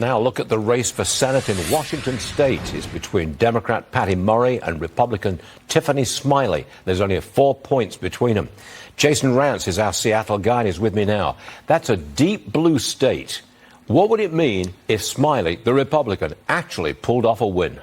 Now look at the race for Senate in Washington state. It's between Democrat Patty Murray and Republican Tiffany Smiley. There's only 4 points between them. Jason Rantz is our Seattle guy and he's with me now. That's a deep blue state. What would it mean if Smiley, the Republican, actually pulled off a win?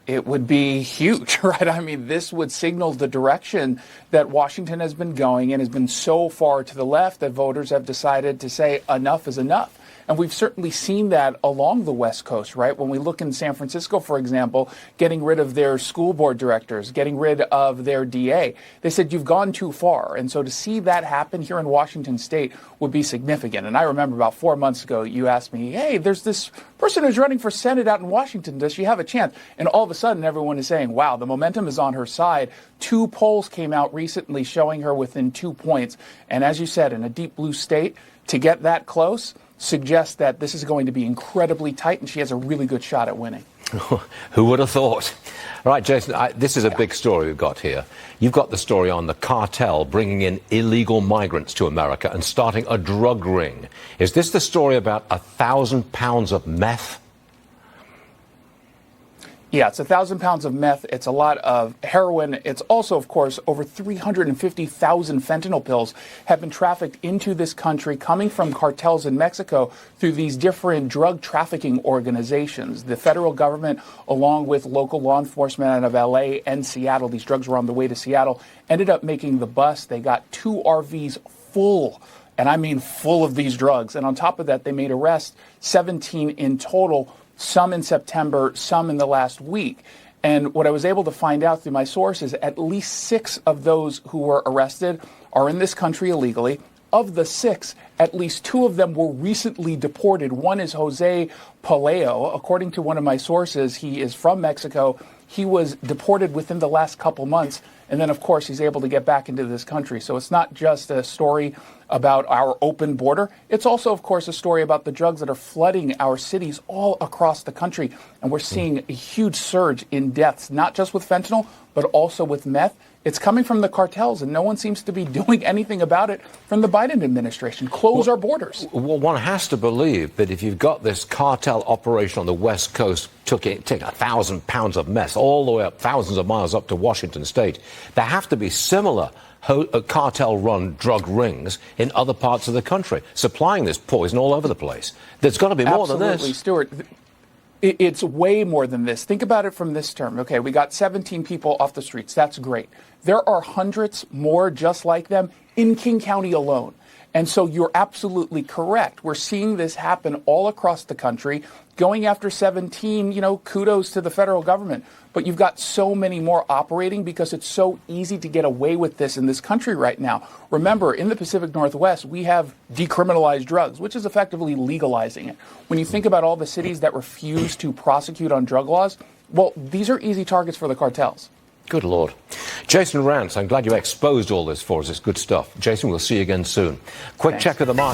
It would be huge, right? I mean, this would signal the direction that Washington has been going and has been so far to the left that voters have decided to say enough is enough. And we've certainly seen that along the West Coast, right? When we look in San Francisco, for example, getting rid of their school board directors, getting rid of their DA, they said you've gone too far. And so to see that happen here in Washington state would be significant. And I remember about 4 months ago, you asked me, hey, there's this person who's running for Senate out in Washington. Does she have a chance? And all of a sudden, everyone is saying, wow, the momentum is on her side. 2 polls came out recently showing her within 2 points. And as you said, in a deep blue state, to get that close suggests that this is going to be incredibly tight, and she has a really good shot at winning. Who would have thought? All right, Jason, this is a big story we've got here. You've got the story on the cartel bringing in illegal migrants to America and starting a drug ring. Is this the story about 1,000 pounds of meth? Yeah, it's 1,000 pounds of meth. It's a lot of heroin. It's also, of course, over 350,000 fentanyl pills have been trafficked into this country coming from cartels in Mexico through these different drug trafficking organizations. The federal government, along with local law enforcement out of LA and Seattle, these drugs were on the way to Seattle, ended up making the bust. They got 2 RVs full, and I mean full of these drugs. And on top of that, they made arrests, 17 in total, some in September, some in the last week. And what I was able to find out through my sources, at least 6 of those who were arrested are in this country illegally. Of the 6, at least 2 of them were recently deported. One is Jose Paleo. According to one of my sources, he is from Mexico. He was deported within the last couple months. And then, of course, he's able to get back into this country. So it's not just a story about our open border. It's also, of course, a story about the drugs that are flooding our cities all across the country. And we're seeing a huge surge in deaths, not just with fentanyl, but also with meth. It's coming from the cartels, and no one seems to be doing anything about it from the Biden administration. Close our borders. Well, one has to believe that if you've got this cartel operation on the West Coast, take 1,000 pounds of meth all the way up, thousands of miles up to Washington state, there have to be similar cartel-run drug rings in other parts of the country, supplying this poison all over the place. There's got to be more than this. Absolutely, Stuart. It's way more than this. Think about it from this term. Okay, we got 17 people off the streets. That's great. There are hundreds more just like them in King County alone. And so you're absolutely correct. We're seeing this happen all across the country. Going after 17, kudos to the federal government. But you've got so many more operating because it's so easy to get away with this in this country right now. Remember, in the Pacific Northwest, we have decriminalized drugs, which is effectively legalizing it. When you think about all the cities that refuse to prosecute on drug laws, well, these are easy targets for the cartels. Good Lord. Jason Rantz, I'm glad you exposed all this for us. It's good stuff. Jason, we'll see you again soon. Quick check of the market.